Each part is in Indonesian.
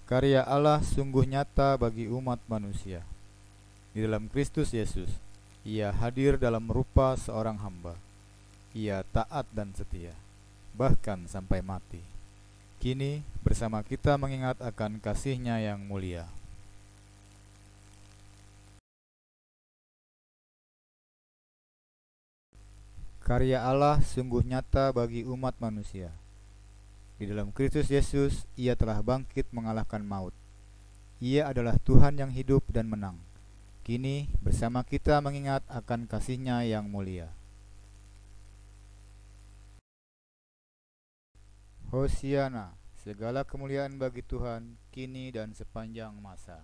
Karya Allah sungguh nyata bagi umat manusia. Di dalam Kristus Yesus, Ia hadir dalam rupa seorang hamba. Ia taat dan setia, bahkan sampai mati. Kini bersama kita mengingat akan kasih-Nya yang mulia. Karya Allah sungguh nyata bagi umat manusia. Di dalam Kristus Yesus, Ia telah bangkit mengalahkan maut. Ia adalah Tuhan yang hidup dan menang. Kini bersama kita mengingat akan kasih-Nya yang mulia. Hosiana, segala kemuliaan bagi Tuhan, kini dan sepanjang masa.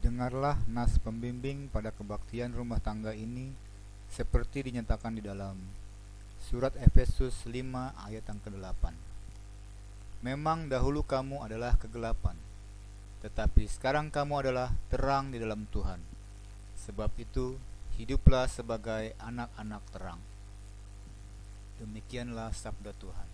Dengarlah nas pembimbing pada kebaktian rumah tangga ini seperti dinyatakan di dalam surat Efesus 5 ayat yang ke-8. Memang dahulu kamu adalah kegelapan, tetapi sekarang kamu adalah terang di dalam Tuhan. Sebab itu, hiduplah sebagai anak-anak terang. Demikianlah sabda Tuhan.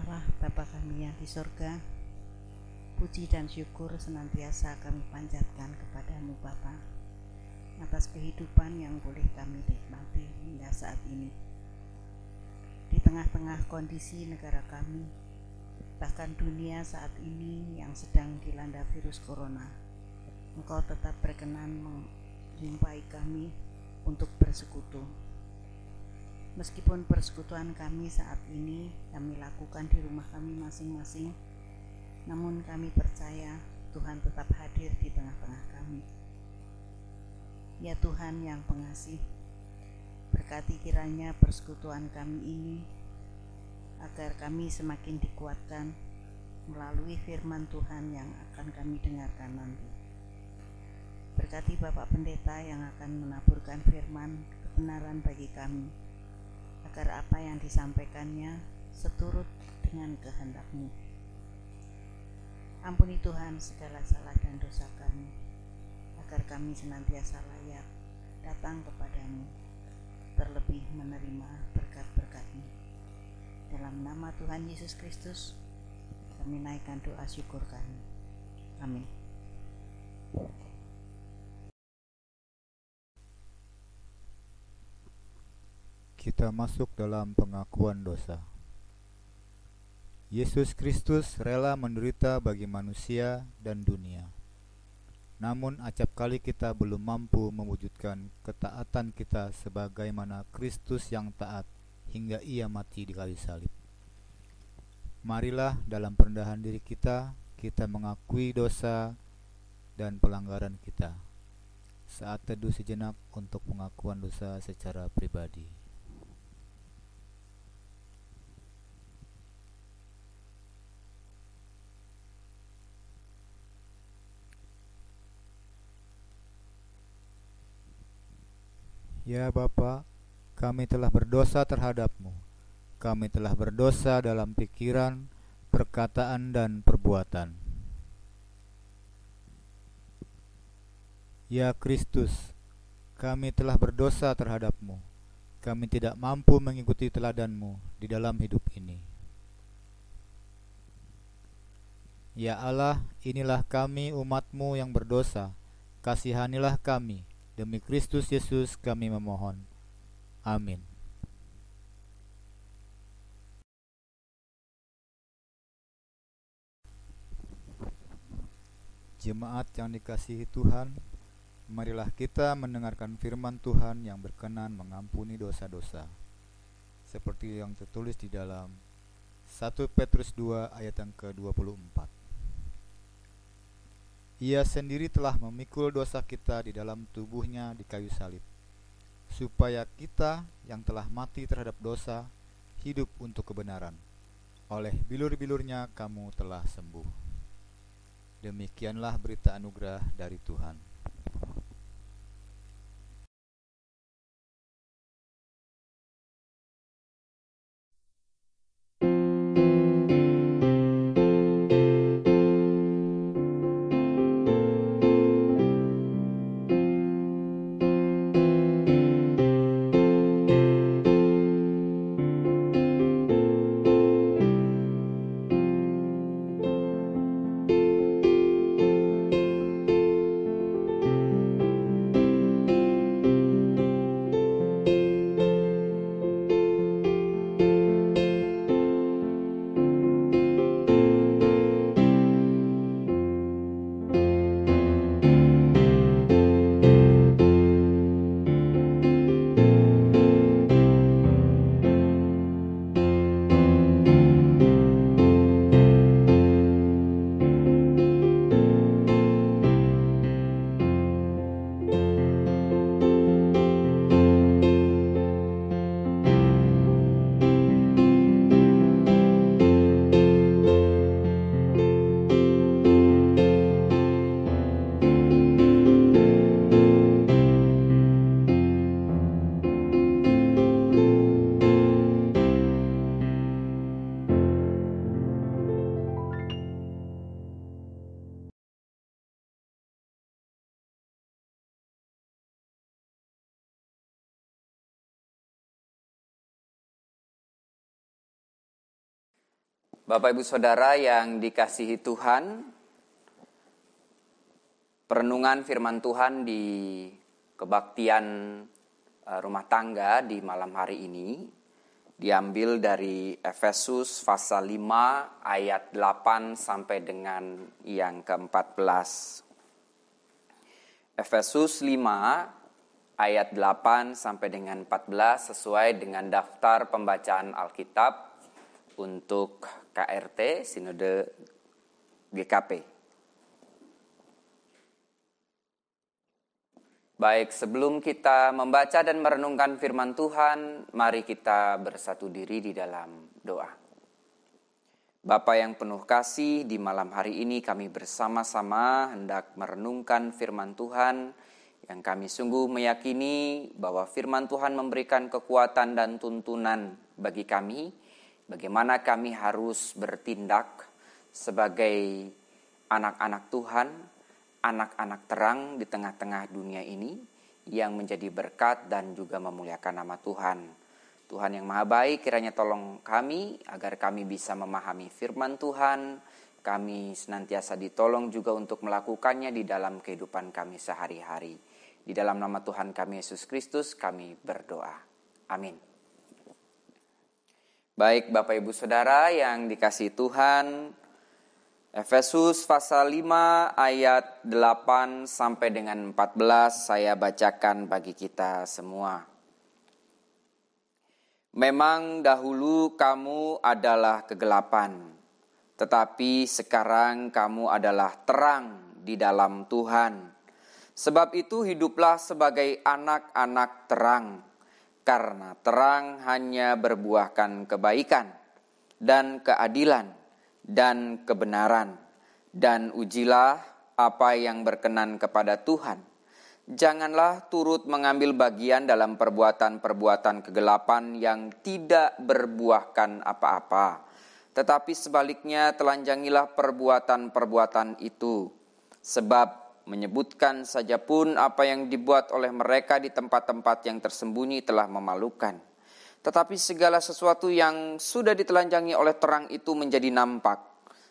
Allah Bapa kami yang di sorga, puji dan syukur senantiasa kami panjatkan kepadamu Bapa atas kehidupan yang boleh kami nikmati hingga saat ini. Di tengah-tengah kondisi negara kami, bahkan dunia saat ini yang sedang dilanda virus corona, Engkau tetap berkenan menjumpai kami untuk bersekutu. Meskipun persekutuan kami saat ini kami lakukan di rumah kami masing-masing, namun kami percaya Tuhan tetap hadir di tengah-tengah kami. Ya Tuhan yang pengasih, berkati kiranya persekutuan kami ini agar kami semakin dikuatkan melalui firman Tuhan yang akan kami dengarkan nanti. Berkati Bapak Pendeta yang akan menaburkan firman kebenaran bagi kami, agar apa yang disampaikannya seturut dengan kehendak-Mu. Ampuni Tuhan segala salah dan dosa kami, agar kami senantiasa layak datang kepadamu, terlebih menerima berkat-berkat-Mu. Dalam nama Tuhan Yesus Kristus, kami naikkan doa syukur kami. Amin. Kita masuk dalam pengakuan dosa. Yesus Kristus rela menderita bagi manusia dan dunia. Namun acap kali kita belum mampu mewujudkan ketaatan kita sebagaimana Kristus yang taat hingga ia mati di kayu salib. Marilah dalam perendahan diri kita mengakui dosa dan pelanggaran kita. Saat teduh sejenak untuk pengakuan dosa secara pribadi. Ya Bapa, kami telah berdosa terhadap-Mu. Kami telah berdosa dalam pikiran, perkataan, dan perbuatan. Ya Kristus, kami telah berdosa terhadap-Mu. Kami tidak mampu mengikuti teladan-Mu di dalam hidup ini. Ya Allah, inilah kami umat-Mu yang berdosa. Kasihanilah kami. Demi Kristus Yesus kami memohon. Amin. Jemaat yang dikasihi Tuhan, marilah kita mendengarkan firman Tuhan yang berkenan mengampuni dosa-dosa, seperti yang tertulis di dalam 1 Petrus 2 ayat yang ke-24. Ia sendiri telah memikul dosa kita di dalam tubuhnya di kayu salib, supaya kita yang telah mati terhadap dosa, hidup untuk kebenaran. Oleh bilur-bilurnya kamu telah sembuh. Demikianlah berita anugerah dari Tuhan. Bapak Ibu Saudara yang dikasihi Tuhan, perenungan firman Tuhan di kebaktian rumah tangga di malam hari ini diambil dari Efesus pasal 5 ayat 8 sampai dengan yang ke-14. Efesus 5 ayat 8 sampai dengan 14 sesuai dengan daftar pembacaan Alkitab untuk KRT Sinode GKP. Baik, sebelum kita membaca dan merenungkan firman Tuhan, mari kita bersatu diri di dalam doa. Bapa yang penuh kasih, di malam hari ini kami bersama-sama hendak merenungkan firman Tuhan yang kami sungguh meyakini bahwa firman Tuhan memberikan kekuatan dan tuntunan bagi kami, bagaimana kami harus bertindak sebagai anak-anak Tuhan, anak-anak terang di tengah-tengah dunia ini yang menjadi berkat dan juga memuliakan nama Tuhan. Tuhan yang Maha Baik, kiranya tolong kami agar kami bisa memahami firman Tuhan. Kami senantiasa ditolong juga untuk melakukannya di dalam kehidupan kami sehari-hari. Di dalam nama Tuhan kami Yesus Kristus kami berdoa. Amin. Baik Bapak Ibu Saudara yang dikasihi Tuhan, Efesus pasal 5 ayat 8 sampai dengan 14 saya bacakan bagi kita semua. Memang dahulu kamu adalah kegelapan, tetapi sekarang kamu adalah terang di dalam Tuhan. Sebab itu hiduplah sebagai anak-anak terang, karena terang hanya berbuahkan kebaikan dan keadilan dan kebenaran, dan ujilah apa yang berkenan kepada Tuhan. Janganlah turut mengambil bagian dalam perbuatan-perbuatan kegelapan yang tidak berbuahkan apa-apa, tetapi sebaliknya telanjangilah perbuatan-perbuatan itu, sebab menyebutkan saja pun apa yang dibuat oleh mereka di tempat-tempat yang tersembunyi telah memalukan. Tetapi segala sesuatu yang sudah ditelanjangi oleh terang itu menjadi nampak,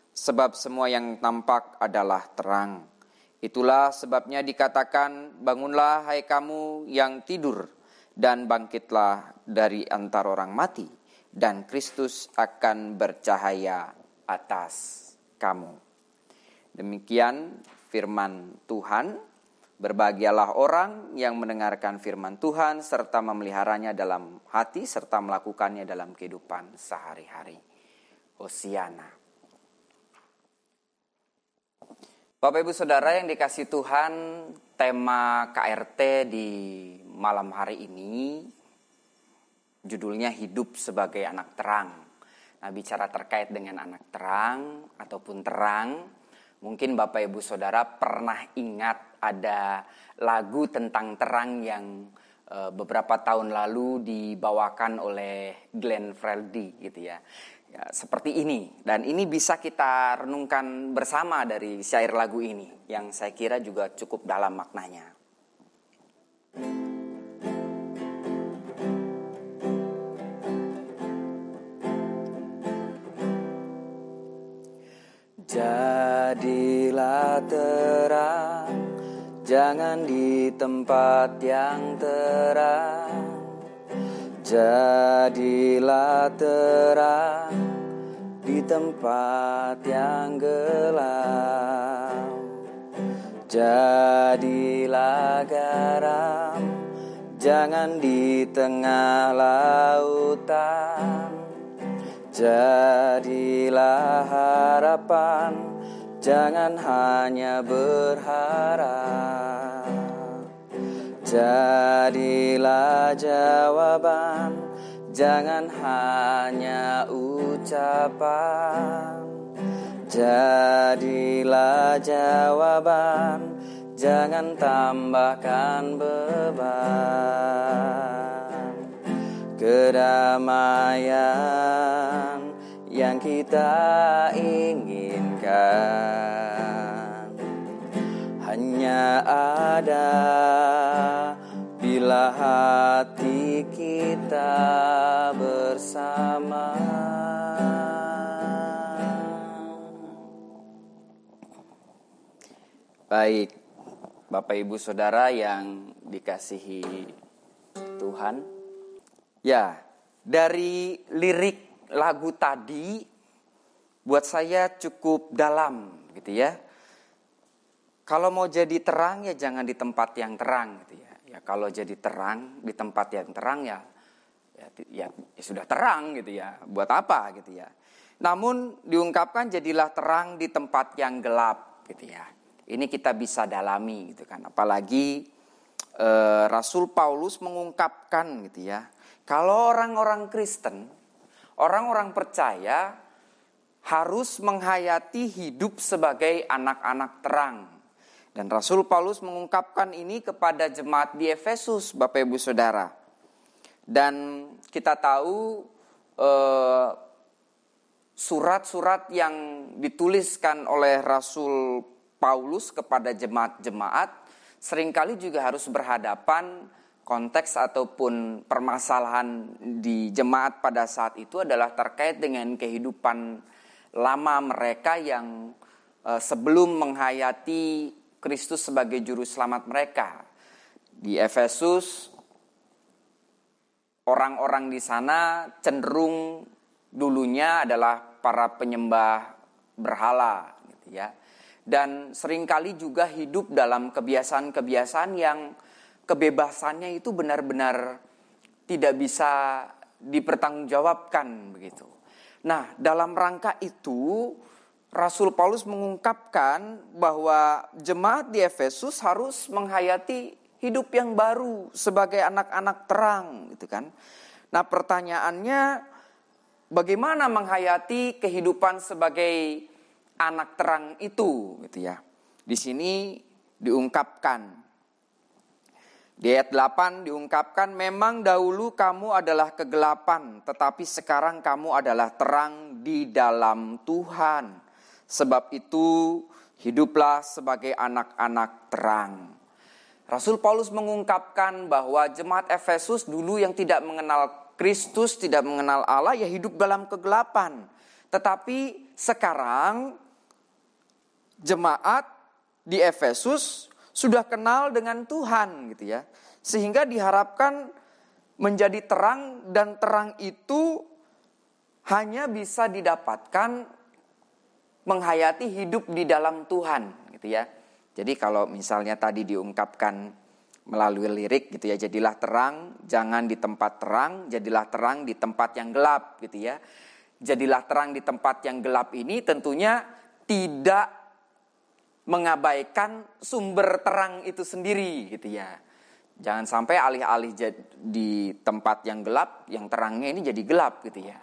sebab semua yang nampak adalah terang. Itulah sebabnya dikatakan, bangunlah hai kamu yang tidur, dan bangkitlah dari antara orang mati, dan Kristus akan bercahaya atas kamu. Demikian firman Tuhan. Berbahagialah orang yang mendengarkan firman Tuhan serta memeliharanya dalam hati serta melakukannya dalam kehidupan sehari-hari. Hosiana. Bapak Ibu Saudara yang dikasihi Tuhan, tema KRT di malam hari ini judulnya Hidup sebagai Anak Terang. Nah, bicara terkait dengan anak terang ataupun terang, mungkin Bapak Ibu Saudara pernah ingat ada lagu tentang terang yang beberapa tahun lalu dibawakan oleh Glenn Fredly gitu ya. Ya, seperti ini. Dan ini bisa kita renungkan bersama dari syair lagu ini yang saya kira juga cukup dalam maknanya. Jadilah terang, jangan di tempat yang terang. Jadilah terang di tempat yang gelap. Jadilah garam, jangan di tengah lautan. Jadilah harapan, jangan hanya berharap. Jadilah jawaban, jangan hanya ucapan. Jadilah jawaban, jangan tambahkan beban. Kedamaian yang kita inginkan hanya ada bila hati kita bersama. Baik, Bapak Ibu Saudara yang dikasihi Tuhan. Ya, dari lirik lagu tadi buat saya cukup dalam gitu ya. Kalau mau jadi terang ya jangan di tempat yang terang gitu ya. Ya kalau jadi terang di tempat yang terang ya sudah terang gitu ya. Buat apa gitu ya. Namun diungkapkan jadilah terang di tempat yang gelap gitu ya. Ini kita bisa dalami gitu kan. Apalagi Rasul Paulus mengungkapkan gitu ya. Kalau orang-orang Kristen, orang-orang percaya harus menghayati hidup sebagai anak-anak terang. Dan Rasul Paulus mengungkapkan ini kepada jemaat di Efesus, Bapak Ibu Saudara. Dan kita tahu surat-surat yang dituliskan oleh Rasul Paulus kepada jemaat-jemaat seringkali juga harus berhadapan konteks ataupun permasalahan di jemaat pada saat itu adalah terkait dengan kehidupan lama mereka yang sebelum menghayati Kristus sebagai juru selamat mereka. Di Efesus, orang-orang di sana cenderung dulunya adalah para penyembah berhala gitu ya. Dan seringkali juga hidup dalam kebiasaan-kebiasaan yang kebebasannya itu benar-benar tidak bisa dipertanggungjawabkan begitu. Nah, dalam rangka itu Rasul Paulus mengungkapkan bahwa jemaat di Efesus harus menghayati hidup yang baru sebagai anak-anak terang gitu kan. Nah, pertanyaannya bagaimana menghayati kehidupan sebagai anak terang itu gitu ya. Di sini diungkapkan. Di ayat 8 diungkapkan, memang dahulu kamu adalah kegelapan, tetapi sekarang kamu adalah terang di dalam Tuhan. Sebab itu hiduplah sebagai anak-anak terang. Rasul Paulus mengungkapkan bahwa jemaat Efesus dulu yang tidak mengenal Kristus, tidak mengenal Allah, ya hidup dalam kegelapan. Tetapi sekarang jemaat di Efesus sudah kenal dengan Tuhan gitu ya. Sehingga diharapkan menjadi terang, dan terang itu hanya bisa didapatkan menghayati hidup di dalam Tuhan gitu ya. Jadi kalau misalnya tadi diungkapkan melalui lirik gitu ya, jadilah terang, jangan di tempat terang, jadilah terang di tempat yang gelap gitu ya. Jadilah terang di tempat yang gelap ini tentunya tidak mengabaikan sumber terang itu sendiri gitu ya. Jangan sampai alih-alih di tempat yang gelap, yang terangnya ini jadi gelap gitu ya.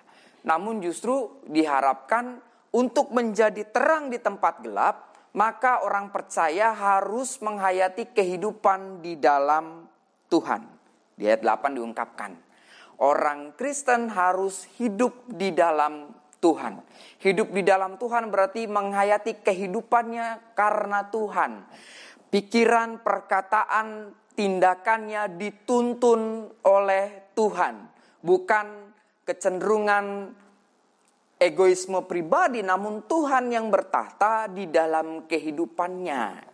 Namun justru diharapkan untuk menjadi terang di tempat gelap, maka orang percaya harus menghayati kehidupan di dalam Tuhan. Di ayat 8 diungkapkan, orang Kristen harus hidup di dalam Tuhan. Hidup di dalam Tuhan berarti menghayati kehidupannya karena Tuhan. Pikiran, perkataan, tindakannya dituntun oleh Tuhan. Bukan kecenderungan egoisme pribadi, namun Tuhan yang bertahta di dalam kehidupannya.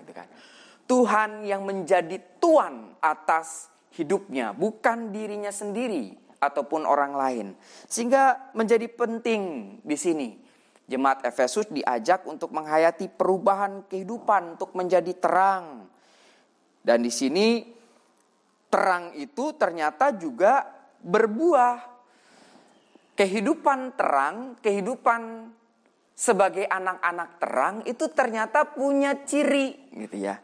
Tuhan yang menjadi tuan atas hidupnya, bukan dirinya sendiri ataupun orang lain. Sehingga menjadi penting di sini jemaat Efesus diajak untuk menghayati perubahan kehidupan untuk menjadi terang. Dan di sini terang itu ternyata juga berbuah. Kehidupan terang, kehidupan sebagai anak-anak terang itu ternyata punya ciri gitu ya.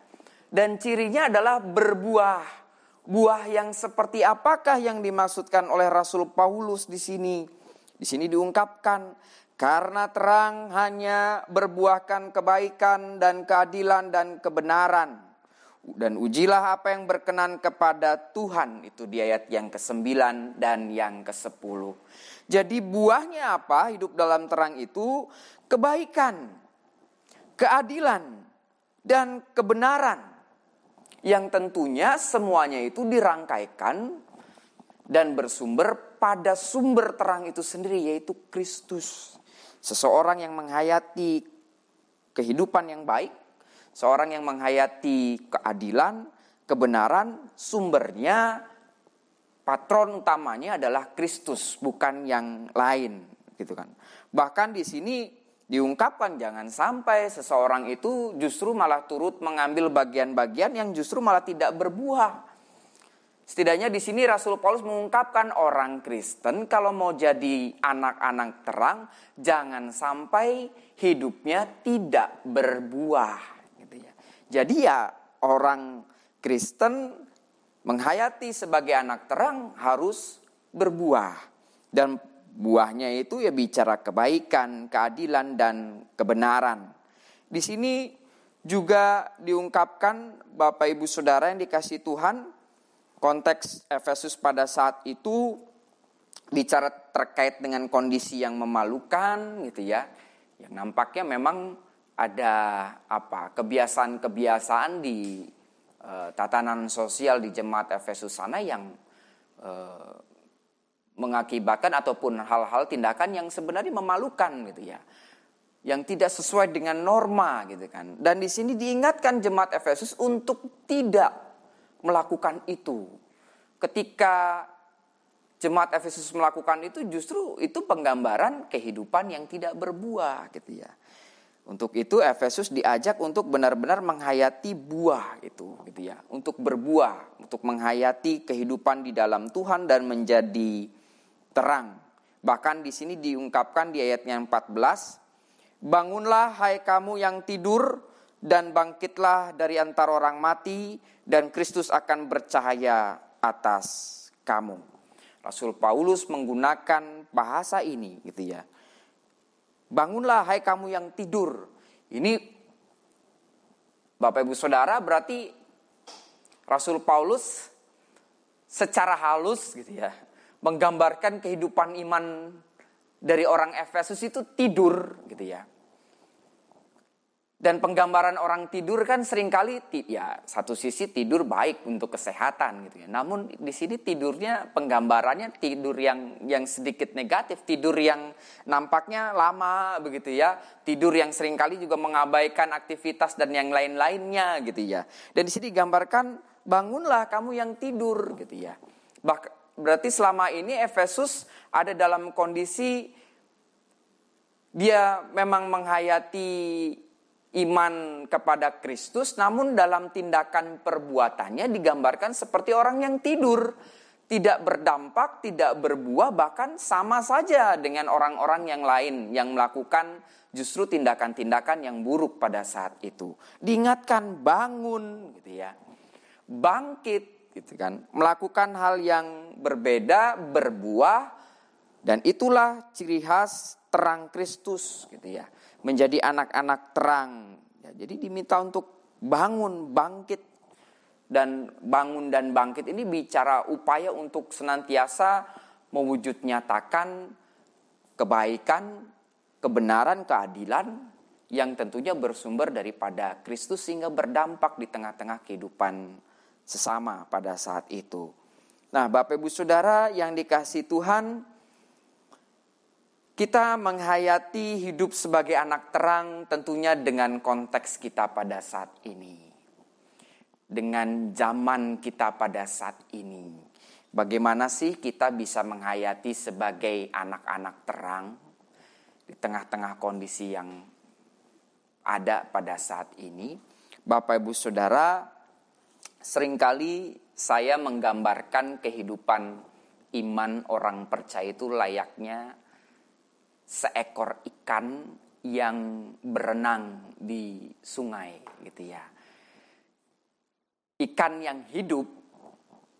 Dan cirinya adalah berbuah. Buah yang seperti apakah yang dimaksudkan oleh Rasul Paulus di sini? Di sini diungkapkan, karena terang hanya berbuahkan kebaikan dan keadilan dan kebenaran. Dan ujilah apa yang berkenan kepada Tuhan. Itu di ayat yang ke-9 dan yang ke-10. Jadi buahnya apa hidup dalam terang itu? Kebaikan, keadilan, dan kebenaran. Yang tentunya semuanya itu dirangkaikan dan bersumber pada sumber terang itu sendiri, yaitu Kristus. Seseorang yang menghayati kehidupan yang baik, seorang yang menghayati keadilan, kebenaran, sumbernya, patron utamanya adalah Kristus, bukan yang lain, gitu kan. Bahkan di sini diungkapkan jangan sampai seseorang itu justru malah turut mengambil bagian-bagian yang justru malah tidak berbuah. Setidaknya di sini Rasul Paulus mengungkapkan orang Kristen kalau mau jadi anak-anak terang, jangan sampai hidupnya tidak berbuah. Gitu ya. Jadi ya orang Kristen menghayati sebagai anak terang harus berbuah. Dan buahnya itu ya bicara kebaikan, keadilan, dan kebenaran. Di sini juga diungkapkan Bapak Ibu Saudara yang dikasihi Tuhan, konteks Efesus pada saat itu bicara terkait dengan kondisi yang memalukan gitu ya. Yang nampaknya memang ada kebiasaan-kebiasaan di tatanan sosial di jemaat Efesus sana yang mengakibatkan ataupun hal-hal tindakan yang sebenarnya memalukan gitu ya. Yang tidak sesuai dengan norma gitu kan. Dan di sini diingatkan jemaat Efesus untuk tidak melakukan itu. Ketika jemaat Efesus melakukan itu, justru itu penggambaran kehidupan yang tidak berbuah gitu ya. Untuk itu Efesus diajak untuk benar-benar menghayati buah itu gitu ya. Untuk berbuah, untuk menghayati kehidupan di dalam Tuhan dan menjadi terang. Bahkan di sini diungkapkan di ayatnya 14, bangunlah hai kamu yang tidur dan bangkitlah dari antara orang mati dan Kristus akan bercahaya atas kamu. Rasul Paulus menggunakan bahasa ini gitu ya. Bangunlah hai kamu yang tidur. Ini Bapak Ibu Saudara berarti Rasul Paulus secara halus gitu ya menggambarkan kehidupan iman dari orang Efesus itu tidur gitu ya. Dan penggambaran orang tidur kan seringkali ya satu sisi tidur baik untuk kesehatan gitu ya. Namun di sini tidurnya penggambarannya tidur yang sedikit negatif, tidur yang nampaknya lama begitu ya. Tidur yang seringkali juga mengabaikan aktivitas dan yang lain-lainnya gitu ya. Dan di sini digambarkan bangunlah kamu yang tidur gitu ya. Berarti selama ini Efesus ada dalam kondisi dia memang menghayati iman kepada Kristus, namun dalam tindakan perbuatannya digambarkan seperti orang yang tidur, tidak berdampak, tidak berbuah, bahkan sama saja dengan orang-orang yang lain yang melakukan justru tindakan-tindakan yang buruk pada saat itu. Diingatkan bangun gitu ya. Bangkit gitu kan, melakukan hal yang berbeda, berbuah, dan itulah ciri khas terang Kristus gitu ya. Menjadi anak-anak terang. Ya, jadi diminta untuk bangun, bangkit. Dan bangun dan bangkit ini bicara upaya untuk senantiasa mewujud nyatakan kebaikan, kebenaran, keadilan yang tentunya bersumber daripada Kristus sehingga berdampak di tengah-tengah kehidupan sesama pada saat itu. Nah, Bapak Ibu Saudara yang dikasihi Tuhan, kita menghayati hidup sebagai anak terang tentunya dengan konteks kita pada saat ini. Dengan zaman kita pada saat ini. Bagaimana sih kita bisa menghayati sebagai anak-anak terang di tengah-tengah kondisi yang ada pada saat ini? Bapak Ibu Saudara, seringkali saya menggambarkan kehidupan iman orang percaya itu layaknya seekor ikan yang berenang di sungai gitu ya. Ikan yang hidup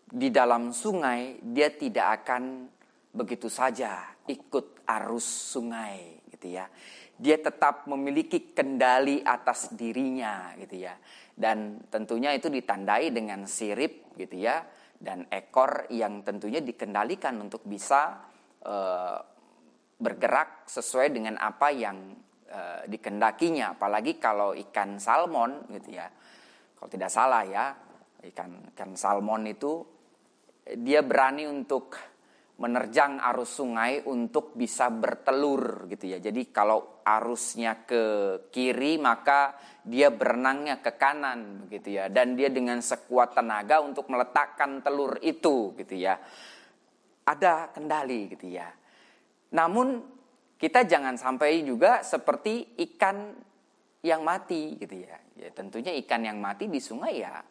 di dalam sungai, dia tidak akan begitu saja ikut arus sungai gitu ya. Dia tetap memiliki kendali atas dirinya gitu ya. Dan tentunya itu ditandai dengan sirip gitu ya. Dan ekor yang tentunya dikendalikan untuk bisa bergerak sesuai dengan apa yang dikendakinya. Apalagi kalau ikan salmon gitu ya. Kalau tidak salah ya, ikan salmon itu dia berani untuk menerjang arus sungai untuk bisa bertelur gitu ya. Jadi kalau arusnya ke kiri maka dia berenangnya ke kanan gitu ya. Dan dia dengan sekuat tenaga untuk meletakkan telur itu gitu ya. Ada kendali gitu ya. Namun kita jangan sampai juga seperti ikan yang mati gitu ya. Ya tentunya ikan yang mati di sungai ya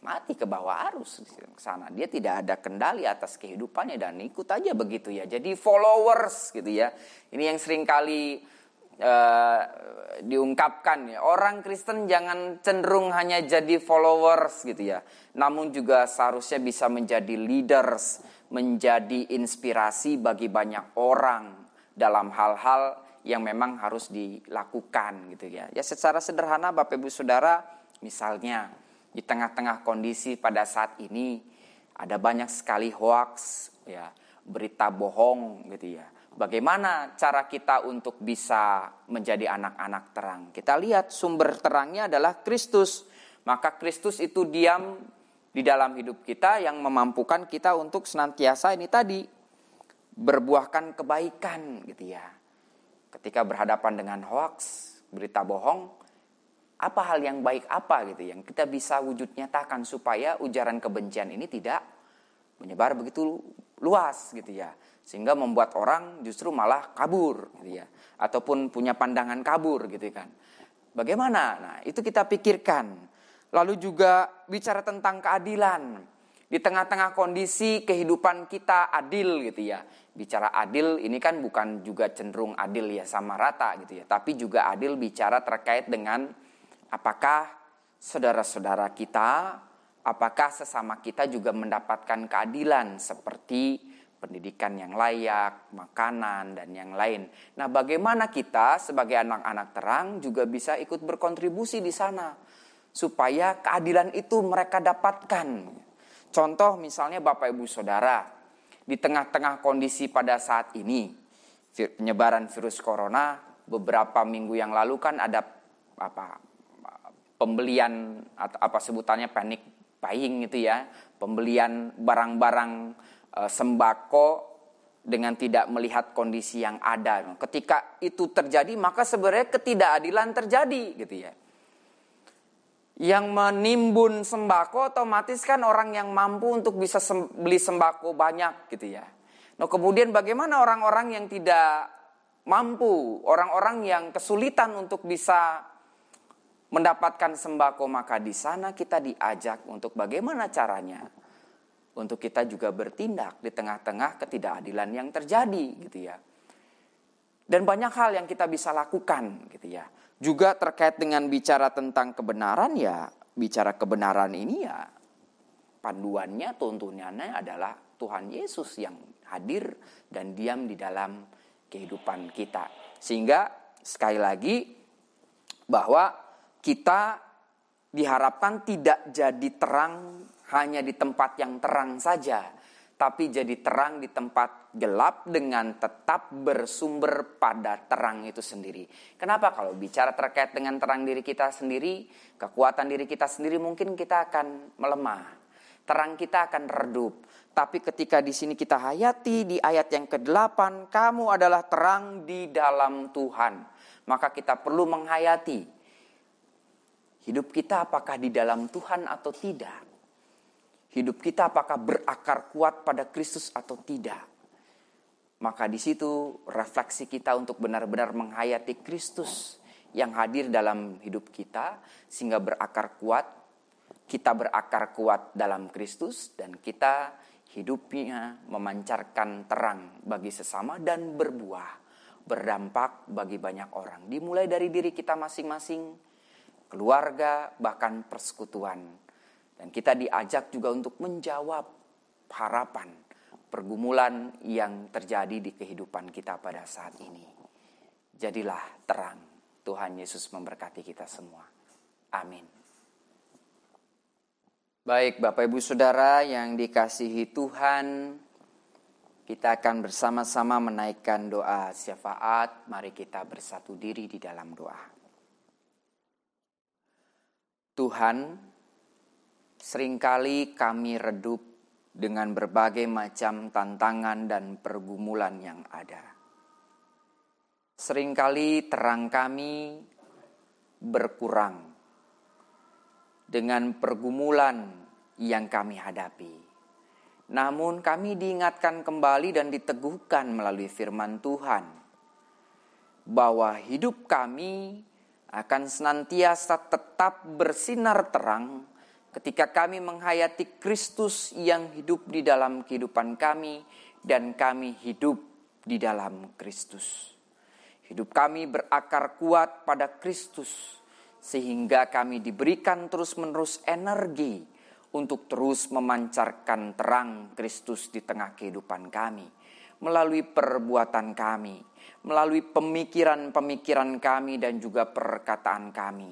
mati ke bawah arus ke sana. Dia tidak ada kendali atas kehidupannya dan ikut aja begitu ya. Jadi followers gitu ya. Ini yang sering kali diungkapkan ya. Orang Kristen jangan cenderung hanya jadi followers gitu ya. Namun juga seharusnya bisa menjadi leaders, menjadi inspirasi bagi banyak orang dalam hal-hal yang memang harus dilakukan gitu ya. Ya secara sederhana Bapak Ibu Saudara, misalnya di tengah-tengah kondisi pada saat ini ada banyak sekali hoax ya, berita bohong gitu ya. Bagaimana cara kita untuk bisa menjadi anak-anak terang? Kita lihat sumber terangnya adalah Kristus. Maka Kristus itu diam di dalam hidup kita yang memampukan kita untuk senantiasa ini tadi berbuahkan kebaikan gitu ya. Ketika berhadapan dengan hoax, berita bohong, apa hal yang baik apa gitu yang kita bisa wujud nyatakan supaya ujaran kebencian ini tidak menyebar begitu luas gitu ya. Sehingga membuat orang justru malah kabur gitu ya. Ataupun punya pandangan kabur gitu kan. Bagaimana? Nah itu kita pikirkan. Lalu juga bicara tentang keadilan. Di tengah-tengah kondisi kehidupan kita adil gitu ya. Bicara adil ini kan bukan juga cenderung adil ya sama rata gitu ya. Tapi juga adil bicara terkait dengan apakah saudara-saudara kita, apakah sesama kita juga mendapatkan keadilan seperti pendidikan yang layak, makanan, dan yang lain. Nah, bagaimana kita sebagai anak-anak terang juga bisa ikut berkontribusi di sana, supaya keadilan itu mereka dapatkan. Contoh misalnya Bapak Ibu Saudara, di tengah-tengah kondisi pada saat ini, penyebaran virus corona, beberapa minggu yang lalu kan ada pembelian, atau sebutannya panic buying gitu ya, pembelian barang-barang sembako dengan tidak melihat kondisi yang ada. Ketika itu terjadi maka sebenarnya ketidakadilan terjadi gitu ya. Yang menimbun sembako otomatis kan orang yang mampu untuk bisa beli sembako banyak gitu ya. Nah kemudian bagaimana orang-orang yang tidak mampu, orang-orang yang kesulitan untuk bisa mendapatkan sembako, maka di sana kita diajak untuk bagaimana caranya untuk kita juga bertindak di tengah-tengah ketidakadilan yang terjadi gitu ya. Dan banyak hal yang kita bisa lakukan gitu ya. Juga terkait dengan bicara tentang kebenaran ya, bicara kebenaran ini ya panduannya, tuntunannya adalah Tuhan Yesus yang hadir dan diam di dalam kehidupan kita. Sehingga sekali lagi bahwa kita diharapkan tidak jadi terang hanya di tempat yang terang saja, tapi jadi terang di tempat gelap dengan tetap bersumber pada terang itu sendiri. Kenapa? Kalau bicara terkait dengan terang diri kita sendiri, kekuatan diri kita sendiri, mungkin kita akan melemah. Terang kita akan redup. Tapi ketika di sini kita hayati di ayat yang ke-8, kamu adalah terang di dalam Tuhan. Maka kita perlu menghayati hidup kita apakah di dalam Tuhan atau tidak. Hidup kita apakah berakar kuat pada Kristus atau tidak. Maka di situ refleksi kita untuk benar-benar menghayati Kristus yang hadir dalam hidup kita. Sehingga berakar kuat, kita berakar kuat dalam Kristus. Dan kita hidupnya memancarkan terang bagi sesama dan berbuah. Berdampak bagi banyak orang. Dimulai dari diri kita masing-masing, keluarga, bahkan persekutuan. Dan kita diajak juga untuk menjawab harapan, pergumulan yang terjadi di kehidupan kita pada saat ini. Jadilah terang. Tuhan Yesus memberkati kita semua. Amin. Baik Bapak Ibu Saudara yang dikasihi Tuhan, kita akan bersama-sama menaikkan doa syafaat. Mari kita bersatu diri di dalam doa. Tuhan, seringkali kami redup dengan berbagai macam tantangan dan pergumulan yang ada. Seringkali terang kami berkurang dengan pergumulan yang kami hadapi. Namun kami diingatkan kembali dan diteguhkan melalui firman Tuhan bahwa hidup kami akan senantiasa tetap bersinar terang ketika kami menghayati Kristus yang hidup di dalam kehidupan kami dan kami hidup di dalam Kristus. Hidup kami berakar kuat pada Kristus sehingga kami diberikan terus-menerus energi untuk terus memancarkan terang Kristus di tengah kehidupan kami, melalui perbuatan kami, melalui pemikiran-pemikiran kami dan juga perkataan kami.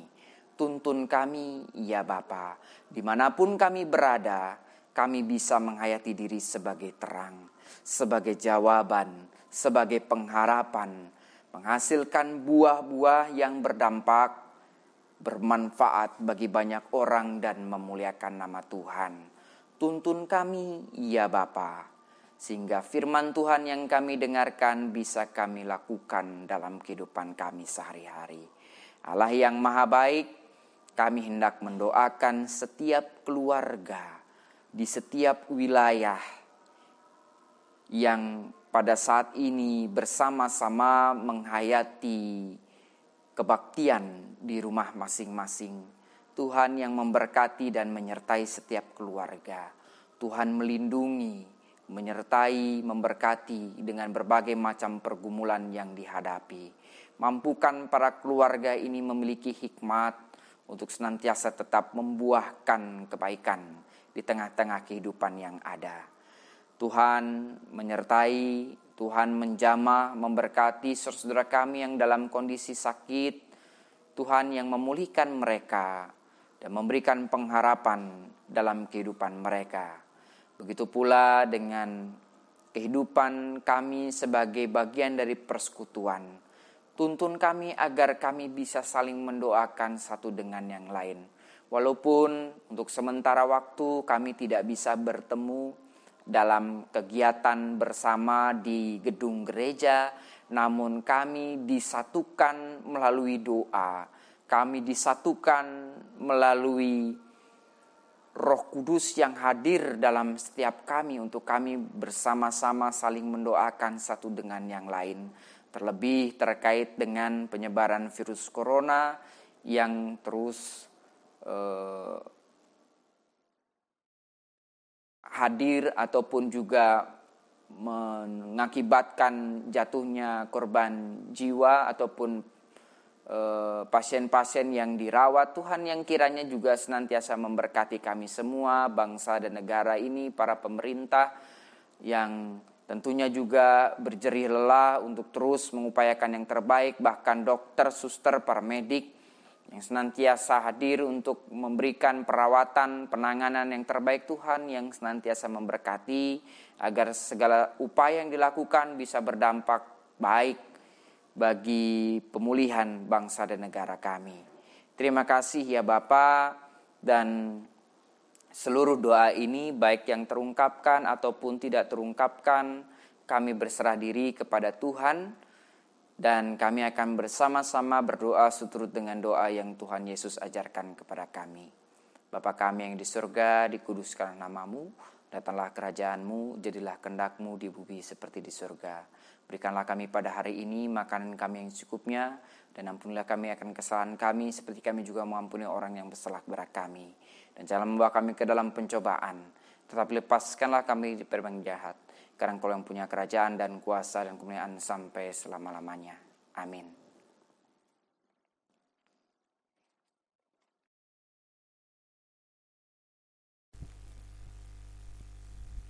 Tuntun kami, ya Bapa, dimanapun kami berada, kami bisa menghayati diri sebagai terang, sebagai jawaban, sebagai pengharapan, menghasilkan buah-buah yang berdampak, bermanfaat bagi banyak orang dan memuliakan nama Tuhan. Tuntun kami, ya Bapa, sehingga firman Tuhan yang kami dengarkan bisa kami lakukan dalam kehidupan kami sehari-hari. Allah yang maha baik, kami hendak mendoakan setiap keluarga di setiap wilayah yang pada saat ini bersama-sama menghayati kebaktian di rumah masing-masing. Tuhan yang memberkati dan menyertai setiap keluarga. Tuhan melindungi, menyertai, memberkati dengan berbagai macam pergumulan yang dihadapi. Mampukan para keluarga ini memiliki hikmat untuk senantiasa tetap membuahkan kebaikan di tengah-tengah kehidupan yang ada. Tuhan menyertai, Tuhan menjamah, memberkati saudara kami yang dalam kondisi sakit. Tuhan yang memulihkan mereka dan memberikan pengharapan dalam kehidupan mereka. Begitu pula dengan kehidupan kami sebagai bagian dari persekutuan. Tuntun kami agar kami bisa saling mendoakan satu dengan yang lain. Walaupun untuk sementara waktu kami tidak bisa bertemu dalam kegiatan bersama di gedung gereja, namun kami disatukan melalui doa. Kami disatukan melalui Roh Kudus yang hadir dalam setiap kami untuk kami bersama-sama saling mendoakan satu dengan yang lain. Terlebih terkait dengan penyebaran virus corona yang terus hadir ataupun juga mengakibatkan jatuhnya korban jiwa ataupun pasien-pasien yang dirawat. Tuhan yang kiranya juga senantiasa memberkati kami semua, bangsa dan negara ini, para pemerintah yang tentunya juga berjerih lelah untuk terus mengupayakan yang terbaik, bahkan dokter, suster, paramedik yang senantiasa hadir untuk memberikan perawatan, penanganan yang terbaik. Tuhan yang senantiasa memberkati agar segala upaya yang dilakukan bisa berdampak baik bagi pemulihan bangsa dan negara kami. Terima kasih ya Bapa, dan seluruh doa ini baik yang terungkapkan ataupun tidak terungkapkan, kami berserah diri kepada Tuhan. Dan kami akan bersama-sama berdoa seturut dengan doa yang Tuhan Yesus ajarkan kepada kami. Bapa kami yang di surga, dikuduskanlah namamu, datanglah kerajaan-Mu, jadilah kehendak-Mu di bumi seperti di surga. Berikanlah kami pada hari ini makanan kami yang secukupnya, dan ampunilah kami akan kesalahan kami, seperti kami juga mengampuni orang yang bersalah kepada kami. Dan jangan membawa kami ke dalam pencobaan, tetapi lepaskanlah kami dari perbuatan jahat. Karena Engkau yang punya kerajaan dan kuasa dan kemuliaan sampai selama-lamanya. Amin.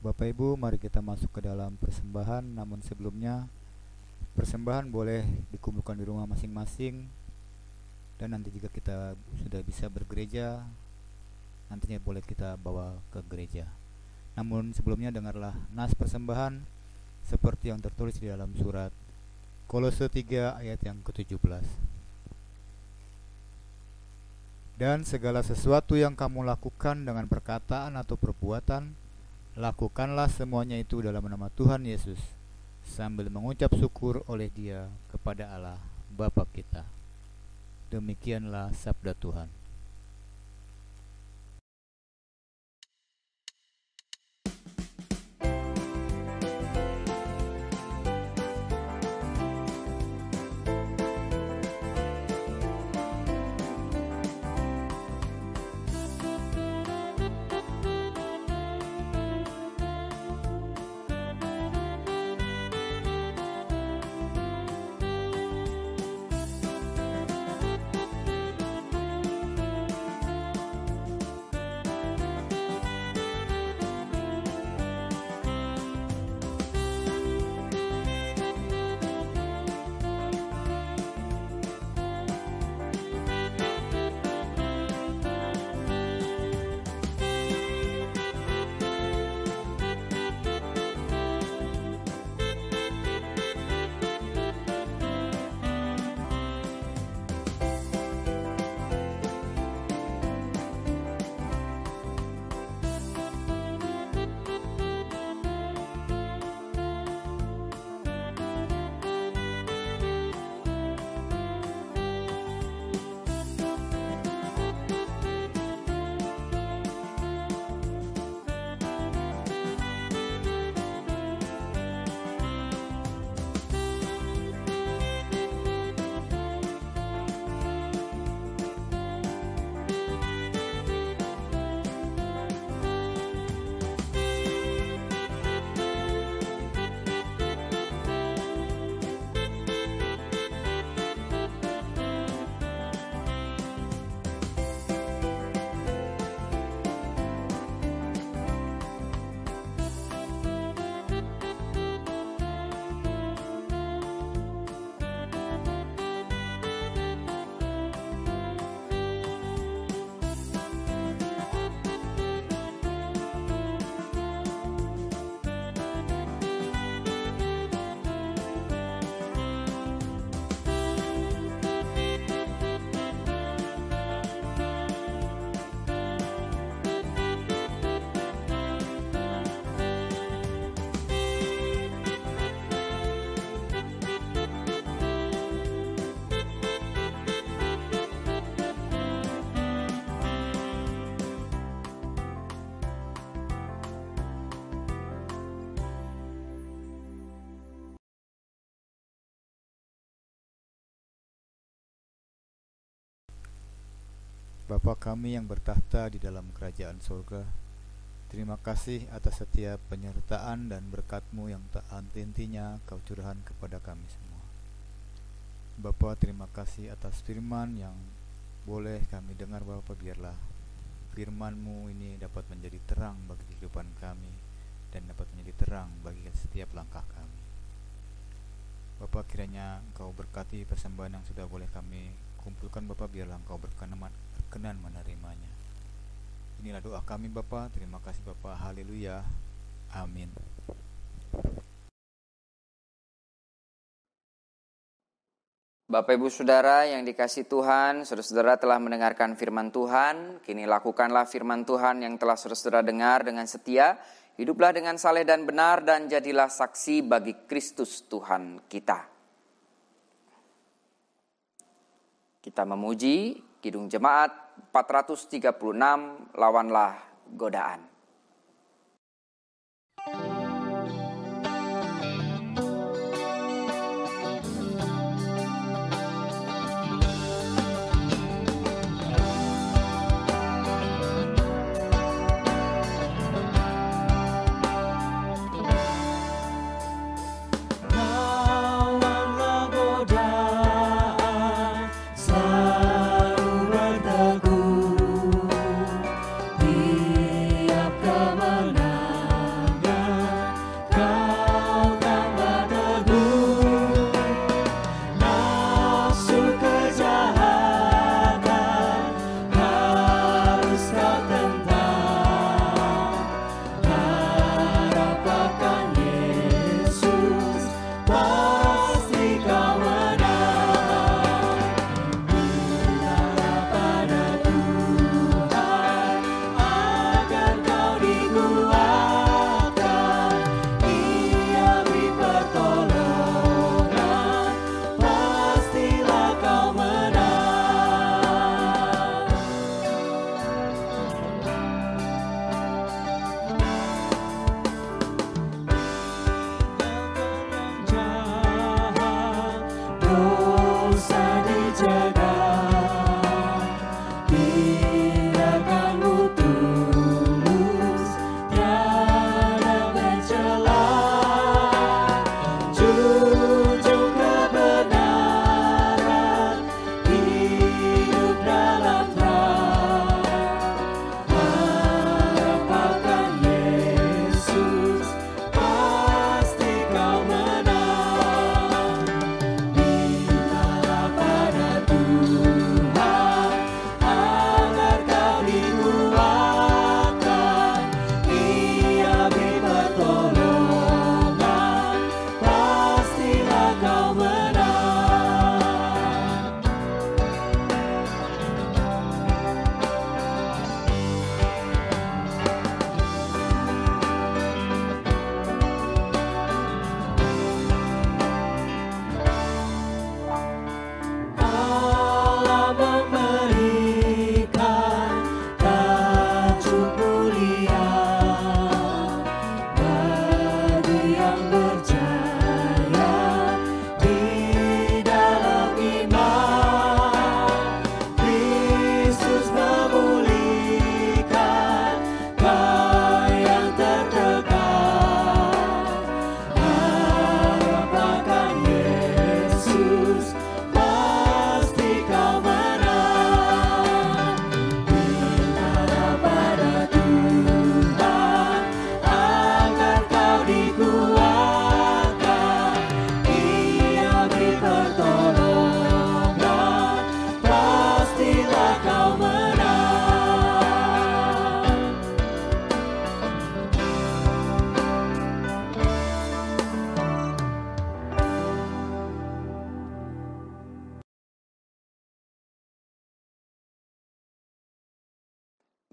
Bapak Ibu, mari kita masuk ke dalam persembahan. Namun sebelumnya, persembahan boleh dikumpulkan di rumah masing-masing. Dan nanti jika kita sudah bisa bergereja, nantinya boleh kita bawa ke gereja. Namun sebelumnya dengarlah nas persembahan seperti yang tertulis di dalam surat Kolose 3 ayat yang ke-17. Dan segala sesuatu yang kamu lakukan dengan perkataan atau perbuatan, lakukanlah semuanya itu dalam nama Tuhan Yesus, sambil mengucap syukur oleh Dia kepada Allah Bapa kita. Demikianlah sabda Tuhan. Bapa kami yang bertahta di dalam kerajaan surga, terima kasih atas setiap penyertaan dan berkat-Mu yang tak henti-hentinya Kau curahkan kepada kami semua. Bapa, terima kasih atas firman yang boleh kami dengar Bapa. Biarlah firman-Mu ini dapat menjadi terang bagi kehidupan kami dan dapat menjadi terang bagi setiap langkah kami. Bapa, kiranya Engkau berkati persembahan yang sudah boleh kami kumpulkan Bapa. Biarlah Engkau berkenan menerimanya. Inilah doa kami Bapa. Terima kasih Bapa. Haleluya. Amin. Bapak Ibu Saudara yang dikasihi Tuhan, saudara-saudara telah mendengarkan firman Tuhan. Kini lakukanlah firman Tuhan yang telah saudara-saudara dengar dengan setia. Hiduplah dengan saleh dan benar dan jadilah saksi bagi Kristus Tuhan kita. Kita memuji Kidung Jemaat 436, Lawanlah Godaan.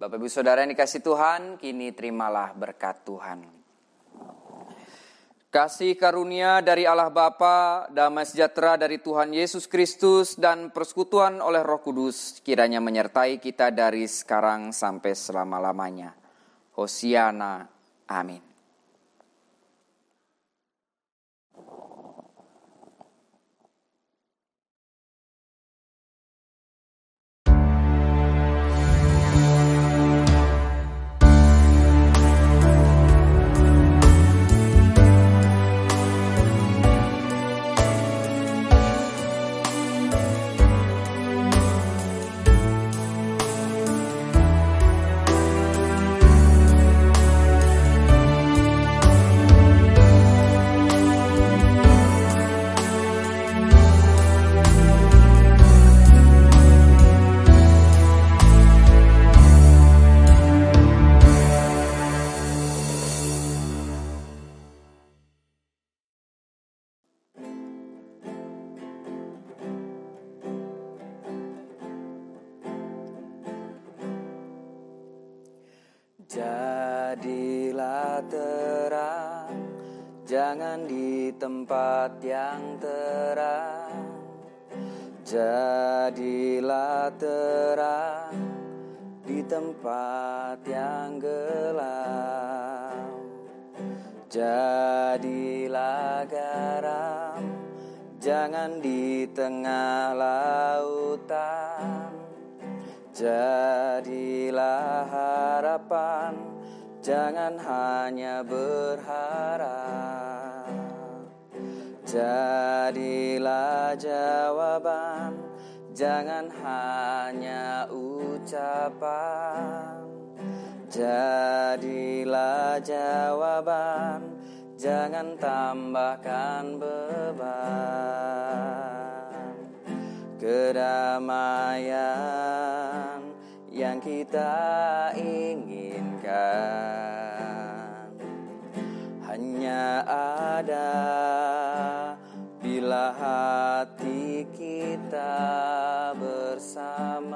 Bapak Ibu Saudara yang dikasihi Tuhan, kini terimalah berkat Tuhan. Kasih karunia dari Allah Bapa, damai sejahtera dari Tuhan Yesus Kristus, dan persekutuan oleh Roh Kudus kiranya menyertai kita dari sekarang sampai selama-lamanya. Hosiana. Amin. Jadilah terang, jangan di tempat yang terang. Jadilah terang di tempat yang gelap. Jadilah garam, jangan di tengah lautan. Jadilah harapan, jangan hanya berharap. Jadilah jawaban, jangan hanya ucapan. Jadilah jawaban, jangan tambahkan beban. Kedamaian yang kita inginkan hanya ada bila hati kita bersama.